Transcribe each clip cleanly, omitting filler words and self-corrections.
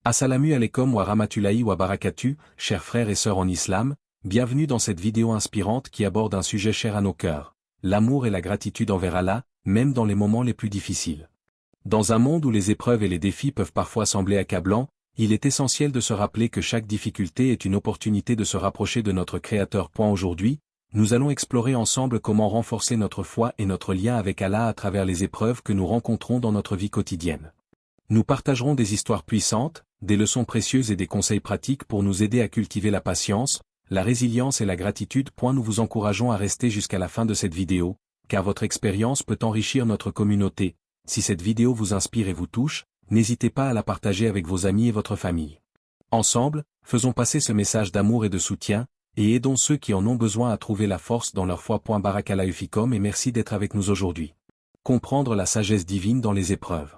Assalamu alaikum wa rahmatullahi wa barakatuh, chers frères et sœurs en islam, bienvenue dans cette vidéo inspirante qui aborde un sujet cher à nos cœurs, l'amour et la gratitude envers Allah, même dans les moments les plus difficiles. Dans un monde où les épreuves et les défis peuvent parfois sembler accablants, il est essentiel de se rappeler que chaque difficulté est une opportunité de se rapprocher de notre Créateur. Aujourd'hui, nous allons explorer ensemble comment renforcer notre foi et notre lien avec Allah à travers les épreuves que nous rencontrons dans notre vie quotidienne. Nous partagerons des histoires puissantes, des leçons précieuses et des conseils pratiques pour nous aider à cultiver la patience, la résilience et la gratitude. Nous vous encourageons à rester jusqu'à la fin de cette vidéo, car votre expérience peut enrichir notre communauté. Si cette vidéo vous inspire et vous touche, n'hésitez pas à la partager avec vos amis et votre famille. Ensemble, faisons passer ce message d'amour et de soutien, et aidons ceux qui en ont besoin à trouver la force dans leur foi. Barakallahu fikum et merci d'être avec nous aujourd'hui. Comprendre la sagesse divine dans les épreuves.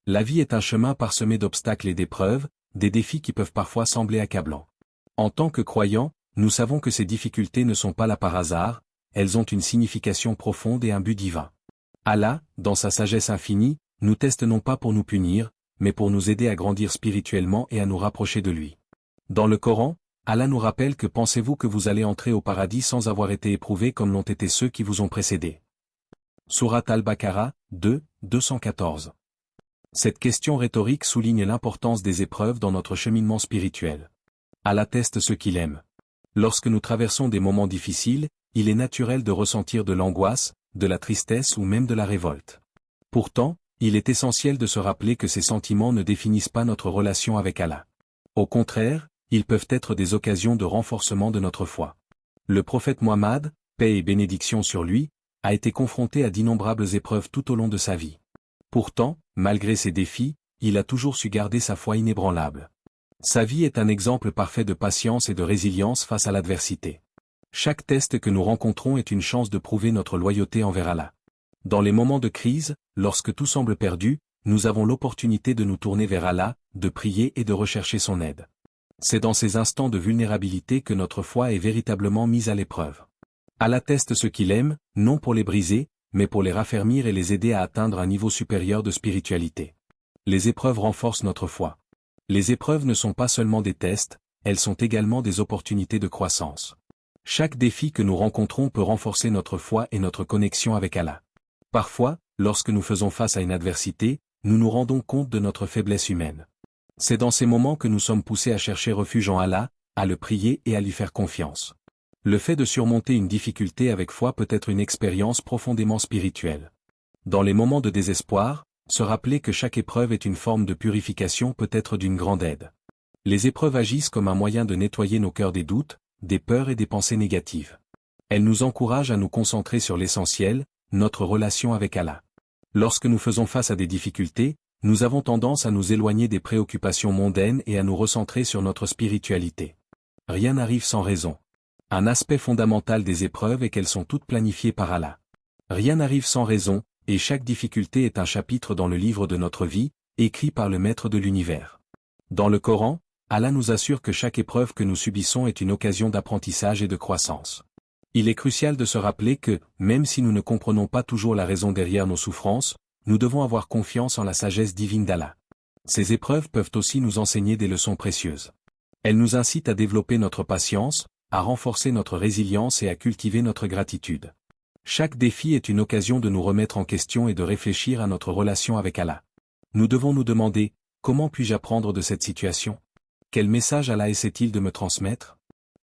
La vie est un chemin parsemé d'obstacles et d'épreuves, des défis qui peuvent parfois sembler accablants. En tant que croyants, nous savons que ces difficultés ne sont pas là par hasard, elles ont une signification profonde et un but divin. Allah, dans sa sagesse infinie, nous teste non pas pour nous punir, mais pour nous aider à grandir spirituellement et à nous rapprocher de lui. Dans le Coran, Allah nous rappelle que pensez-vous que vous allez entrer au paradis sans avoir été éprouvés comme l'ont été ceux qui vous ont précédés. Sourate Al-Baqarah, 2, 214. Cette question rhétorique souligne l'importance des épreuves dans notre cheminement spirituel. Allah teste ceux qu'il aime. Lorsque nous traversons des moments difficiles, il est naturel de ressentir de l'angoisse, de la tristesse ou même de la révolte. Pourtant, il est essentiel de se rappeler que ces sentiments ne définissent pas notre relation avec Allah. Au contraire, ils peuvent être des occasions de renforcement de notre foi. Le prophète Muhammad, paix et bénédiction sur lui, a été confronté à d'innombrables épreuves tout au long de sa vie. Pourtant, malgré ces défis, il a toujours su garder sa foi inébranlable. Sa vie est un exemple parfait de patience et de résilience face à l'adversité. Chaque test que nous rencontrons est une chance de prouver notre loyauté envers Allah. Dans les moments de crise, lorsque tout semble perdu, nous avons l'opportunité de nous tourner vers Allah, de prier et de rechercher son aide. C'est dans ces instants de vulnérabilité que notre foi est véritablement mise à l'épreuve. Allah teste ceux qu'il aime, non pour les briser, mais pour les raffermir et les aider à atteindre un niveau supérieur de spiritualité. Les épreuves renforcent notre foi. Les épreuves ne sont pas seulement des tests, elles sont également des opportunités de croissance. Chaque défi que nous rencontrons peut renforcer notre foi et notre connexion avec Allah. Parfois, lorsque nous faisons face à une adversité, nous nous rendons compte de notre faiblesse humaine. C'est dans ces moments que nous sommes poussés à chercher refuge en Allah, à le prier et à lui faire confiance. Le fait de surmonter une difficulté avec foi peut être une expérience profondément spirituelle. Dans les moments de désespoir, se rappeler que chaque épreuve est une forme de purification peut être d'une grande aide. Les épreuves agissent comme un moyen de nettoyer nos cœurs des doutes, des peurs et des pensées négatives. Elles nous encouragent à nous concentrer sur l'essentiel, notre relation avec Allah. Lorsque nous faisons face à des difficultés, nous avons tendance à nous éloigner des préoccupations mondaines et à nous recentrer sur notre spiritualité. Rien n'arrive sans raison. Un aspect fondamental des épreuves est qu'elles sont toutes planifiées par Allah. Rien n'arrive sans raison, et chaque difficulté est un chapitre dans le livre de notre vie, écrit par le Maître de l'univers. Dans le Coran, Allah nous assure que chaque épreuve que nous subissons est une occasion d'apprentissage et de croissance. Il est crucial de se rappeler que, même si nous ne comprenons pas toujours la raison derrière nos souffrances, nous devons avoir confiance en la sagesse divine d'Allah. Ces épreuves peuvent aussi nous enseigner des leçons précieuses. Elles nous incitent à développer notre patience, à renforcer notre résilience et à cultiver notre gratitude. Chaque défi est une occasion de nous remettre en question et de réfléchir à notre relation avec Allah. Nous devons nous demander, comment puis-je apprendre de cette situation? Quel message Allah essaie-t-il de me transmettre?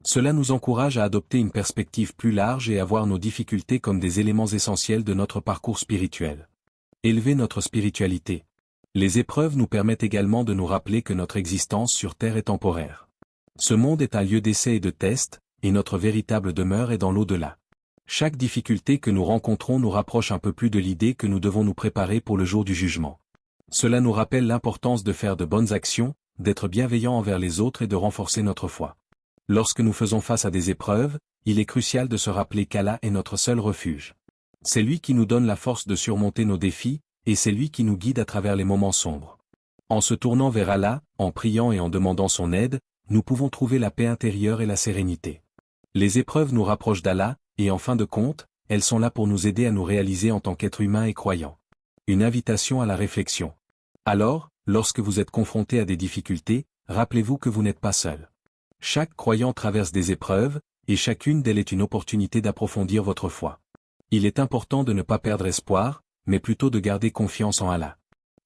Cela nous encourage à adopter une perspective plus large et à voir nos difficultés comme des éléments essentiels de notre parcours spirituel. Élever notre spiritualité. Les épreuves nous permettent également de nous rappeler que notre existence sur Terre est temporaire. Ce monde est un lieu d'essai et de test, et notre véritable demeure est dans l'au-delà. Chaque difficulté que nous rencontrons nous rapproche un peu plus de l'idée que nous devons nous préparer pour le jour du jugement. Cela nous rappelle l'importance de faire de bonnes actions, d'être bienveillants envers les autres et de renforcer notre foi. Lorsque nous faisons face à des épreuves, il est crucial de se rappeler qu'Allah est notre seul refuge. C'est lui qui nous donne la force de surmonter nos défis, et c'est lui qui nous guide à travers les moments sombres. En se tournant vers Allah, en priant et en demandant son aide, nous pouvons trouver la paix intérieure et la sérénité. Les épreuves nous rapprochent d'Allah, et en fin de compte, elles sont là pour nous aider à nous réaliser en tant qu'êtres humains et croyants. Une invitation à la réflexion. Alors, lorsque vous êtes confronté à des difficultés, rappelez-vous que vous n'êtes pas seul. Chaque croyant traverse des épreuves, et chacune d'elles est une opportunité d'approfondir votre foi. Il est important de ne pas perdre espoir, mais plutôt de garder confiance en Allah.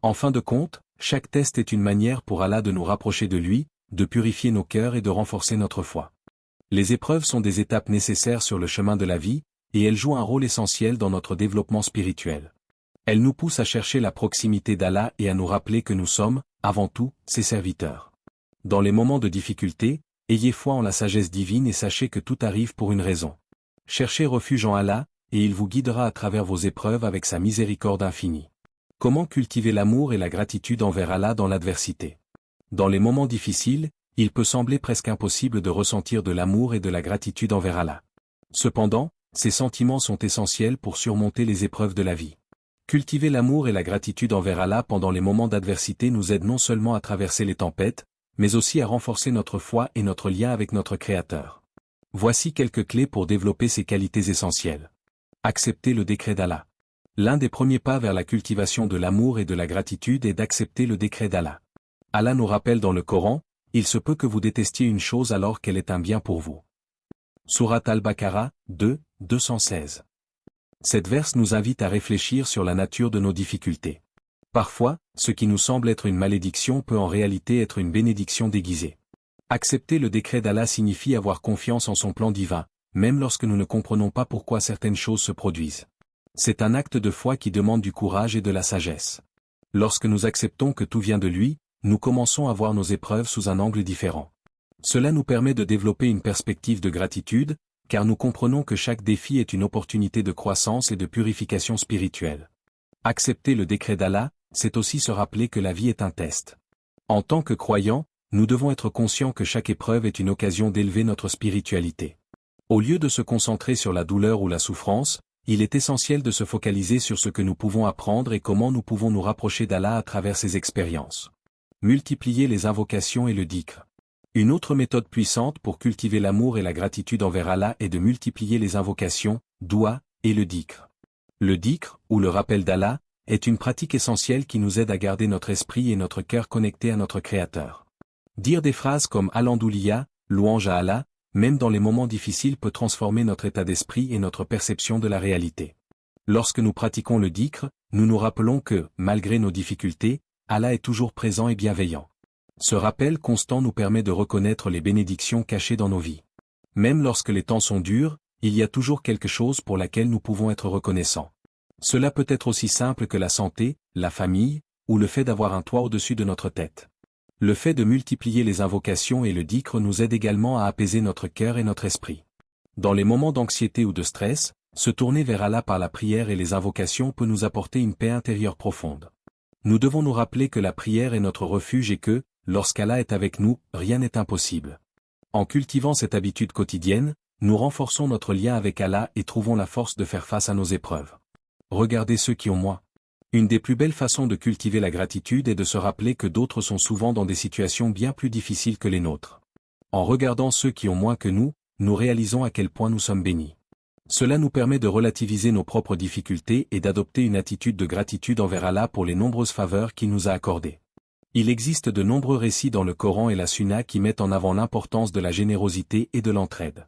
En fin de compte, chaque test est une manière pour Allah de nous rapprocher de lui, de purifier nos cœurs et de renforcer notre foi. Les épreuves sont des étapes nécessaires sur le chemin de la vie, et elles jouent un rôle essentiel dans notre développement spirituel. Elles nous poussent à chercher la proximité d'Allah et à nous rappeler que nous sommes, avant tout, ses serviteurs. Dans les moments de difficulté, ayez foi en la sagesse divine et sachez que tout arrive pour une raison. Cherchez refuge en Allah, et il vous guidera à travers vos épreuves avec sa miséricorde infinie. Comment cultiver l'amour et la gratitude envers Allah dans l'adversité? Dans les moments difficiles, il peut sembler presque impossible de ressentir de l'amour et de la gratitude envers Allah. Cependant, ces sentiments sont essentiels pour surmonter les épreuves de la vie. Cultiver l'amour et la gratitude envers Allah pendant les moments d'adversité nous aide non seulement à traverser les tempêtes, mais aussi à renforcer notre foi et notre lien avec notre Créateur. Voici quelques clés pour développer ces qualités essentielles. Accepter le décret d'Allah. L'un des premiers pas vers la cultivation de l'amour et de la gratitude est d'accepter le décret d'Allah. Allah nous rappelle dans le Coran, « Il se peut que vous détestiez une chose alors qu'elle est un bien pour vous. » Sourate Al-Baqarah, 2, 216. Cette verse nous invite à réfléchir sur la nature de nos difficultés. Parfois, ce qui nous semble être une malédiction peut en réalité être une bénédiction déguisée. Accepter le décret d'Allah signifie avoir confiance en son plan divin, même lorsque nous ne comprenons pas pourquoi certaines choses se produisent. C'est un acte de foi qui demande du courage et de la sagesse. Lorsque nous acceptons que tout vient de lui, nous commençons à voir nos épreuves sous un angle différent. Cela nous permet de développer une perspective de gratitude, car nous comprenons que chaque défi est une opportunité de croissance et de purification spirituelle. Accepter le décret d'Allah, c'est aussi se rappeler que la vie est un test. En tant que croyants, nous devons être conscients que chaque épreuve est une occasion d'élever notre spiritualité. Au lieu de se concentrer sur la douleur ou la souffrance, il est essentiel de se focaliser sur ce que nous pouvons apprendre et comment nous pouvons nous rapprocher d'Allah à travers ces expériences. Multiplier les invocations et le dhikr. Une autre méthode puissante pour cultiver l'amour et la gratitude envers Allah est de multiplier les invocations, doua, et le dhikr. Le dhikr, ou le rappel d'Allah, est une pratique essentielle qui nous aide à garder notre esprit et notre cœur connectés à notre Créateur. Dire des phrases comme « Alhamdoulilah », louange à Allah, même dans les moments difficiles peut transformer notre état d'esprit et notre perception de la réalité. Lorsque nous pratiquons le dhikr, nous nous rappelons que, malgré nos difficultés, Allah est toujours présent et bienveillant. Ce rappel constant nous permet de reconnaître les bénédictions cachées dans nos vies. Même lorsque les temps sont durs, il y a toujours quelque chose pour laquelle nous pouvons être reconnaissants. Cela peut être aussi simple que la santé, la famille, ou le fait d'avoir un toit au-dessus de notre tête. Le fait de multiplier les invocations et le dhikr nous aide également à apaiser notre cœur et notre esprit. Dans les moments d'anxiété ou de stress, se tourner vers Allah par la prière et les invocations peut nous apporter une paix intérieure profonde. Nous devons nous rappeler que la prière est notre refuge et que, lorsqu'Allah est avec nous, rien n'est impossible. En cultivant cette habitude quotidienne, nous renforçons notre lien avec Allah et trouvons la force de faire face à nos épreuves. Regardez ceux qui ont moins. Une des plus belles façons de cultiver la gratitude est de se rappeler que d'autres sont souvent dans des situations bien plus difficiles que les nôtres. En regardant ceux qui ont moins que nous, nous réalisons à quel point nous sommes bénis. Cela nous permet de relativiser nos propres difficultés et d'adopter une attitude de gratitude envers Allah pour les nombreuses faveurs qu'il nous a accordées. Il existe de nombreux récits dans le Coran et la Sunna qui mettent en avant l'importance de la générosité et de l'entraide.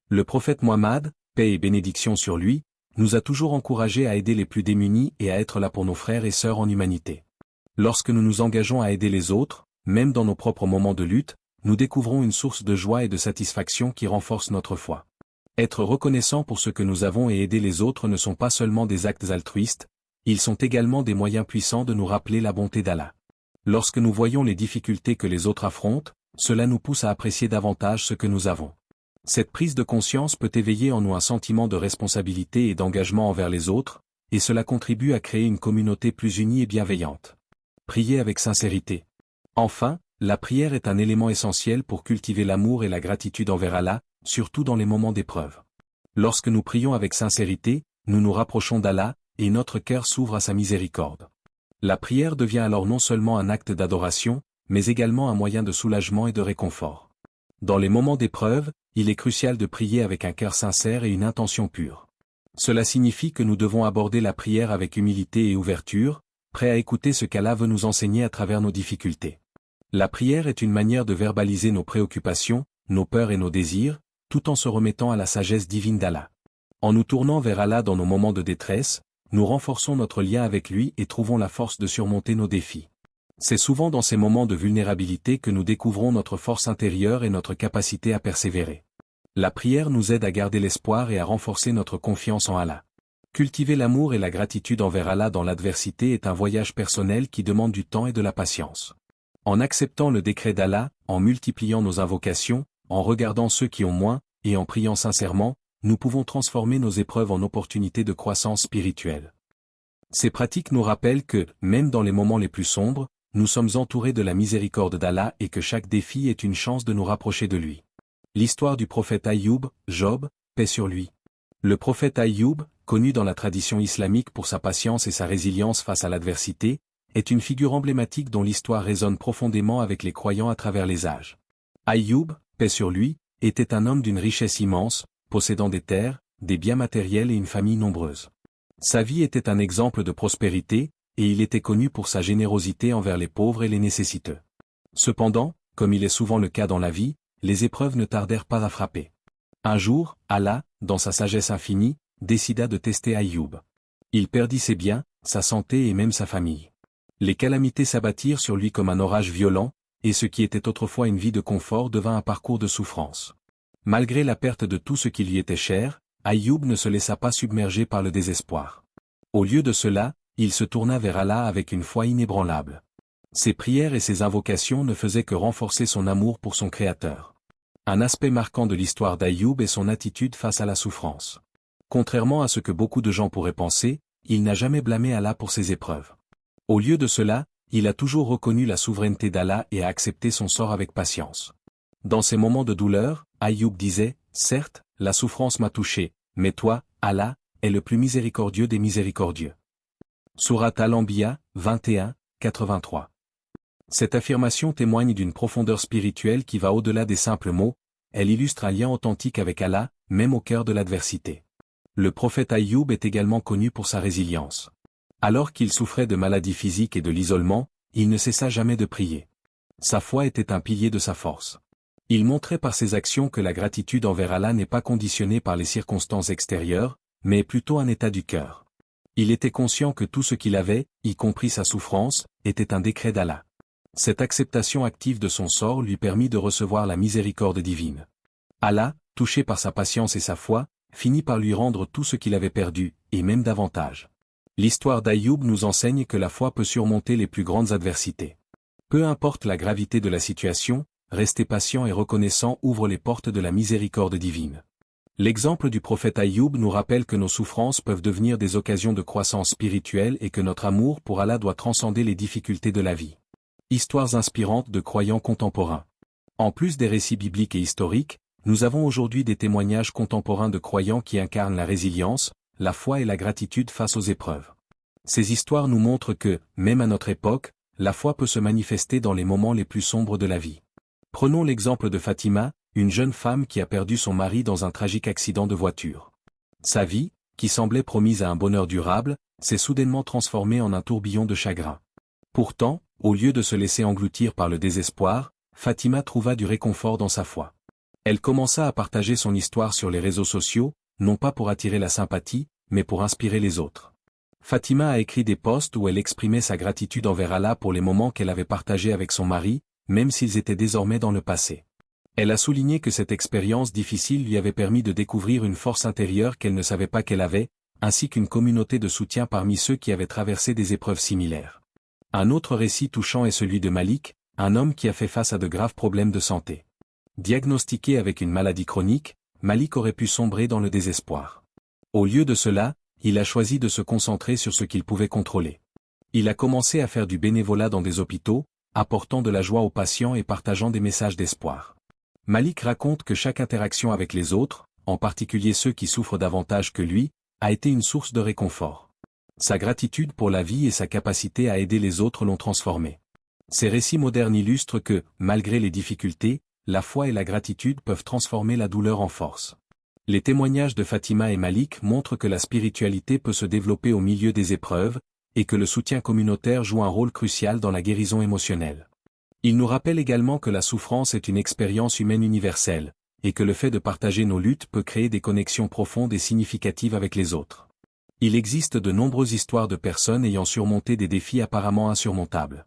Le prophète Muhammad, paix et bénédiction sur lui, nous a toujours encouragés à aider les plus démunis et à être là pour nos frères et sœurs en humanité. Lorsque nous nous engageons à aider les autres, même dans nos propres moments de lutte, nous découvrons une source de joie et de satisfaction qui renforce notre foi. Être reconnaissant pour ce que nous avons et aider les autres ne sont pas seulement des actes altruistes, ils sont également des moyens puissants de nous rappeler la bonté d'Allah. Lorsque nous voyons les difficultés que les autres affrontent, cela nous pousse à apprécier davantage ce que nous avons. Cette prise de conscience peut éveiller en nous un sentiment de responsabilité et d'engagement envers les autres, et cela contribue à créer une communauté plus unie et bienveillante. Prier avec sincérité. Enfin, la prière est un élément essentiel pour cultiver l'amour et la gratitude envers Allah, surtout dans les moments d'épreuve. Lorsque nous prions avec sincérité, nous nous rapprochons d'Allah, et notre cœur s'ouvre à sa miséricorde. La prière devient alors non seulement un acte d'adoration, mais également un moyen de soulagement et de réconfort. Dans les moments d'épreuve, il est crucial de prier avec un cœur sincère et une intention pure. Cela signifie que nous devons aborder la prière avec humilité et ouverture, prêt à écouter ce qu'Allah veut nous enseigner à travers nos difficultés. La prière est une manière de verbaliser nos préoccupations, nos peurs et nos désirs, tout en se remettant à la sagesse divine d'Allah. En nous tournant vers Allah dans nos moments de détresse, nous renforçons notre lien avec lui et trouvons la force de surmonter nos défis. C'est souvent dans ces moments de vulnérabilité que nous découvrons notre force intérieure et notre capacité à persévérer. La prière nous aide à garder l'espoir et à renforcer notre confiance en Allah. Cultiver l'amour et la gratitude envers Allah dans l'adversité est un voyage personnel qui demande du temps et de la patience. En acceptant le décret d'Allah, en multipliant nos invocations, en regardant ceux qui ont moins, et en priant sincèrement, nous pouvons transformer nos épreuves en opportunités de croissance spirituelle. Ces pratiques nous rappellent que, même dans les moments les plus sombres, nous sommes entourés de la miséricorde d'Allah et que chaque défi est une chance de nous rapprocher de lui. L'histoire du prophète Aïyoub, Job, paix sur lui. Le prophète Aïyoub, connu dans la tradition islamique pour sa patience et sa résilience face à l'adversité, est une figure emblématique dont l'histoire résonne profondément avec les croyants à travers les âges. Aïyoub, paix sur lui, était un homme d'une richesse immense, possédant des terres, des biens matériels et une famille nombreuse. Sa vie était un exemple de prospérité, et il était connu pour sa générosité envers les pauvres et les nécessiteux. Cependant, comme il est souvent le cas dans la vie, les épreuves ne tardèrent pas à frapper. Un jour, Allah, dans sa sagesse infinie, décida de tester Aïyoub. Il perdit ses biens, sa santé et même sa famille. Les calamités s'abattirent sur lui comme un orage violent, et ce qui était autrefois une vie de confort devint un parcours de souffrance. Malgré la perte de tout ce qui lui était cher, Aïyoub ne se laissa pas submerger par le désespoir. Au lieu de cela, il se tourna vers Allah avec une foi inébranlable. Ses prières et ses invocations ne faisaient que renforcer son amour pour son Créateur. Un aspect marquant de l'histoire d'Aïyoub est son attitude face à la souffrance. Contrairement à ce que beaucoup de gens pourraient penser, il n'a jamais blâmé Allah pour ses épreuves. Au lieu de cela, il a toujours reconnu la souveraineté d'Allah et a accepté son sort avec patience. Dans ces moments de douleur, Aïyoub disait, « Certes, la souffrance m'a touché, mais toi, Allah, est le plus miséricordieux des miséricordieux. » Sourate Al-Anbiya, 21, 83. Cette affirmation témoigne d'une profondeur spirituelle qui va au-delà des simples mots, elle illustre un lien authentique avec Allah, même au cœur de l'adversité. Le prophète Aïyoub est également connu pour sa résilience. Alors qu'il souffrait de maladies physiques et de l'isolement, il ne cessa jamais de prier. Sa foi était un pilier de sa force. Il montrait par ses actions que la gratitude envers Allah n'est pas conditionnée par les circonstances extérieures, mais plutôt un état du cœur. Il était conscient que tout ce qu'il avait, y compris sa souffrance, était un décret d'Allah. Cette acceptation active de son sort lui permit de recevoir la miséricorde divine. Allah, touché par sa patience et sa foi, finit par lui rendre tout ce qu'il avait perdu, et même davantage. L'histoire d'Aïyoub nous enseigne que la foi peut surmonter les plus grandes adversités. Peu importe la gravité de la situation, rester patient et reconnaissant ouvre les portes de la miséricorde divine. L'exemple du prophète Aïyoub nous rappelle que nos souffrances peuvent devenir des occasions de croissance spirituelle et que notre amour pour Allah doit transcender les difficultés de la vie. Histoires inspirantes de croyants contemporains. En plus des récits bibliques et historiques, nous avons aujourd'hui des témoignages contemporains de croyants qui incarnent la résilience, la foi et la gratitude face aux épreuves. Ces histoires nous montrent que, même à notre époque, la foi peut se manifester dans les moments les plus sombres de la vie. Prenons l'exemple de Fatima, une jeune femme qui a perdu son mari dans un tragique accident de voiture. Sa vie, qui semblait promise à un bonheur durable, s'est soudainement transformée en un tourbillon de chagrin. Pourtant, au lieu de se laisser engloutir par le désespoir, Fatima trouva du réconfort dans sa foi. Elle commença à partager son histoire sur les réseaux sociaux, non pas pour attirer la sympathie, mais pour inspirer les autres. Fatima a écrit des posts où elle exprimait sa gratitude envers Allah pour les moments qu'elle avait partagés avec son mari, même s'ils étaient désormais dans le passé. Elle a souligné que cette expérience difficile lui avait permis de découvrir une force intérieure qu'elle ne savait pas qu'elle avait, ainsi qu'une communauté de soutien parmi ceux qui avaient traversé des épreuves similaires. Un autre récit touchant est celui de Malik, un homme qui a fait face à de graves problèmes de santé. Diagnostiqué avec une maladie chronique, Malik aurait pu sombrer dans le désespoir. Au lieu de cela, il a choisi de se concentrer sur ce qu'il pouvait contrôler. Il a commencé à faire du bénévolat dans des hôpitaux, apportant de la joie aux patients et partageant des messages d'espoir. Malik raconte que chaque interaction avec les autres, en particulier ceux qui souffrent davantage que lui, a été une source de réconfort. Sa gratitude pour la vie et sa capacité à aider les autres l'ont transformé. Ces récits modernes illustrent que, malgré les difficultés, la foi et la gratitude peuvent transformer la douleur en force. Les témoignages de Fatima et Malik montrent que la spiritualité peut se développer au milieu des épreuves, et que le soutien communautaire joue un rôle crucial dans la guérison émotionnelle. Il nous rappelle également que la souffrance est une expérience humaine universelle, et que le fait de partager nos luttes peut créer des connexions profondes et significatives avec les autres. Il existe de nombreuses histoires de personnes ayant surmonté des défis apparemment insurmontables.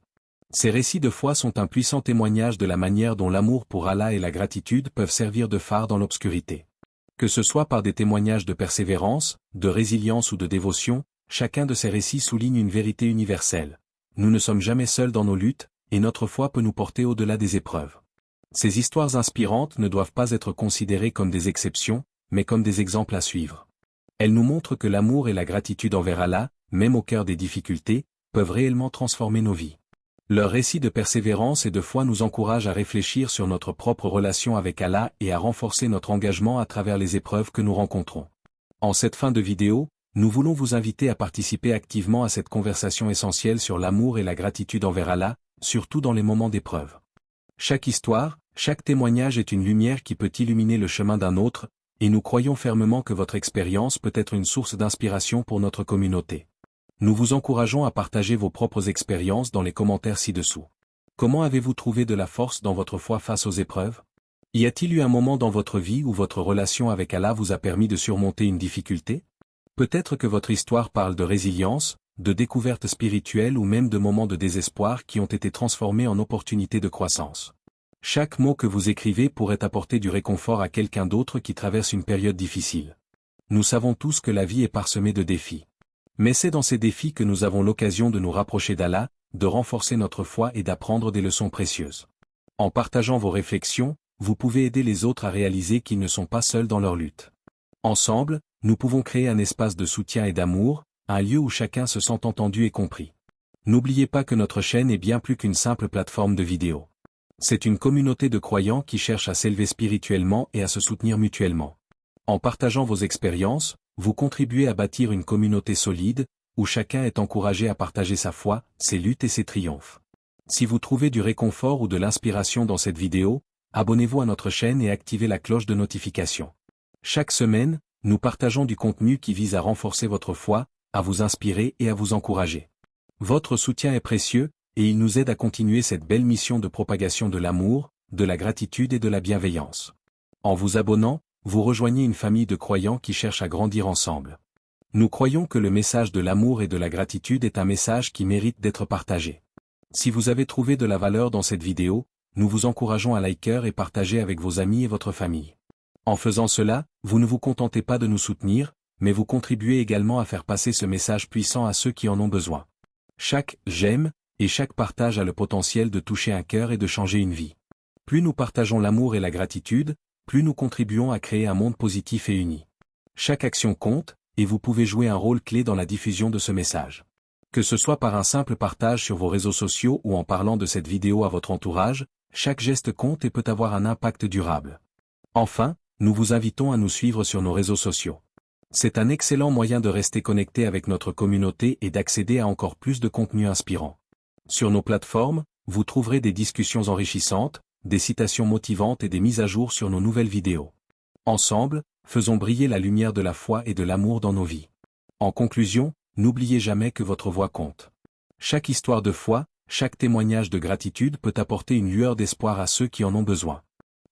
Ces récits de foi sont un puissant témoignage de la manière dont l'amour pour Allah et la gratitude peuvent servir de phare dans l'obscurité. Que ce soit par des témoignages de persévérance, de résilience ou de dévotion, chacun de ces récits souligne une vérité universelle. Nous ne sommes jamais seuls dans nos luttes, et notre foi peut nous porter au-delà des épreuves. Ces histoires inspirantes ne doivent pas être considérées comme des exceptions, mais comme des exemples à suivre. Elles nous montrent que l'amour et la gratitude envers Allah, même au cœur des difficultés, peuvent réellement transformer nos vies. Leurs récits de persévérance et de foi nous encouragent à réfléchir sur notre propre relation avec Allah et à renforcer notre engagement à travers les épreuves que nous rencontrons. En cette fin de vidéo, nous voulons vous inviter à participer activement à cette conversation essentielle sur l'amour et la gratitude envers Allah, surtout dans les moments d'épreuve. Chaque histoire, chaque témoignage est une lumière qui peut illuminer le chemin d'un autre, et nous croyons fermement que votre expérience peut être une source d'inspiration pour notre communauté. Nous vous encourageons à partager vos propres expériences dans les commentaires ci-dessous. Comment avez-vous trouvé de la force dans votre foi face aux épreuves? Y a-t-il eu un moment dans votre vie où votre relation avec Allah vous a permis de surmonter une difficulté? Peut-être que votre histoire parle de résilience, de découverte spirituelle ou même de moments de désespoir qui ont été transformés en opportunités de croissance. Chaque mot que vous écrivez pourrait apporter du réconfort à quelqu'un d'autre qui traverse une période difficile. Nous savons tous que la vie est parsemée de défis. Mais c'est dans ces défis que nous avons l'occasion de nous rapprocher d'Allah, de renforcer notre foi et d'apprendre des leçons précieuses. En partageant vos réflexions, vous pouvez aider les autres à réaliser qu'ils ne sont pas seuls dans leur lutte. Ensemble, nous pouvons créer un espace de soutien et d'amour, un lieu où chacun se sent entendu et compris. N'oubliez pas que notre chaîne est bien plus qu'une simple plateforme de vidéos. C'est une communauté de croyants qui cherchent à s'élever spirituellement et à se soutenir mutuellement. En partageant vos expériences, vous contribuez à bâtir une communauté solide, où chacun est encouragé à partager sa foi, ses luttes et ses triomphes. Si vous trouvez du réconfort ou de l'inspiration dans cette vidéo, abonnez-vous à notre chaîne et activez la cloche de notification. Chaque semaine, nous partageons du contenu qui vise à renforcer votre foi, à vous inspirer et à vous encourager. Votre soutien est précieux, et il nous aide à continuer cette belle mission de propagation de l'amour, de la gratitude et de la bienveillance. En vous abonnant, vous rejoignez une famille de croyants qui cherchent à grandir ensemble. Nous croyons que le message de l'amour et de la gratitude est un message qui mérite d'être partagé. Si vous avez trouvé de la valeur dans cette vidéo, nous vous encourageons à liker et partager avec vos amis et votre famille. En faisant cela, vous ne vous contentez pas de nous soutenir, mais vous contribuez également à faire passer ce message puissant à ceux qui en ont besoin. Chaque « j'aime » et chaque partage a le potentiel de toucher un cœur et de changer une vie. Plus nous partageons l'amour et la gratitude, plus nous contribuons à créer un monde positif et uni. Chaque action compte, et vous pouvez jouer un rôle clé dans la diffusion de ce message. Que ce soit par un simple partage sur vos réseaux sociaux ou en parlant de cette vidéo à votre entourage, chaque geste compte et peut avoir un impact durable. Enfin, nous vous invitons à nous suivre sur nos réseaux sociaux. C'est un excellent moyen de rester connecté avec notre communauté et d'accéder à encore plus de contenu inspirant. Sur nos plateformes, vous trouverez des discussions enrichissantes, des citations motivantes et des mises à jour sur nos nouvelles vidéos. Ensemble, faisons briller la lumière de la foi et de l'amour dans nos vies. En conclusion, n'oubliez jamais que votre voix compte. Chaque histoire de foi, chaque témoignage de gratitude peut apporter une lueur d'espoir à ceux qui en ont besoin.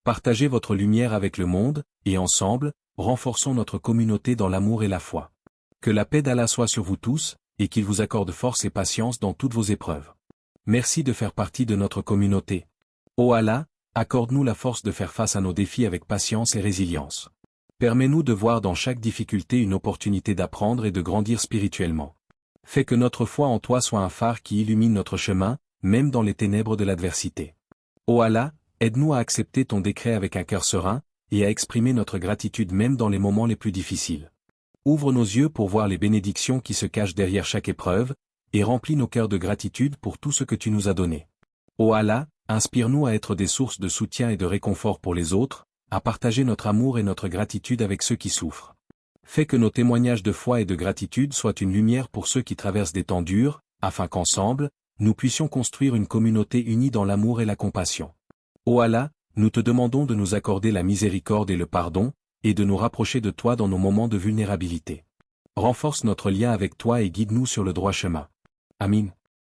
Partagez votre lumière avec le monde, et ensemble, renforçons notre communauté dans l'amour et la foi. Que la paix d'Allah soit sur vous tous, et qu'il vous accorde force et patience dans toutes vos épreuves. Merci de faire partie de notre communauté. Ô Allah, accorde-nous la force de faire face à nos défis avec patience et résilience. Permets-nous de voir dans chaque difficulté une opportunité d'apprendre et de grandir spirituellement. Fais que notre foi en toi soit un phare qui illumine notre chemin, même dans les ténèbres de l'adversité. Ô Allah, aide-nous à accepter ton décret avec un cœur serein, et à exprimer notre gratitude même dans les moments les plus difficiles. Ouvre nos yeux pour voir les bénédictions qui se cachent derrière chaque épreuve, et remplis nos cœurs de gratitude pour tout ce que tu nous as donné. Ô Allah, inspire-nous à être des sources de soutien et de réconfort pour les autres, à partager notre amour et notre gratitude avec ceux qui souffrent. Fais que nos témoignages de foi et de gratitude soient une lumière pour ceux qui traversent des temps durs, afin qu'ensemble, nous puissions construire une communauté unie dans l'amour et la compassion. Ô Allah, nous te demandons de nous accorder la miséricorde et le pardon, et de nous rapprocher de toi dans nos moments de vulnérabilité. Renforce notre lien avec toi et guide-nous sur le droit chemin. Amin.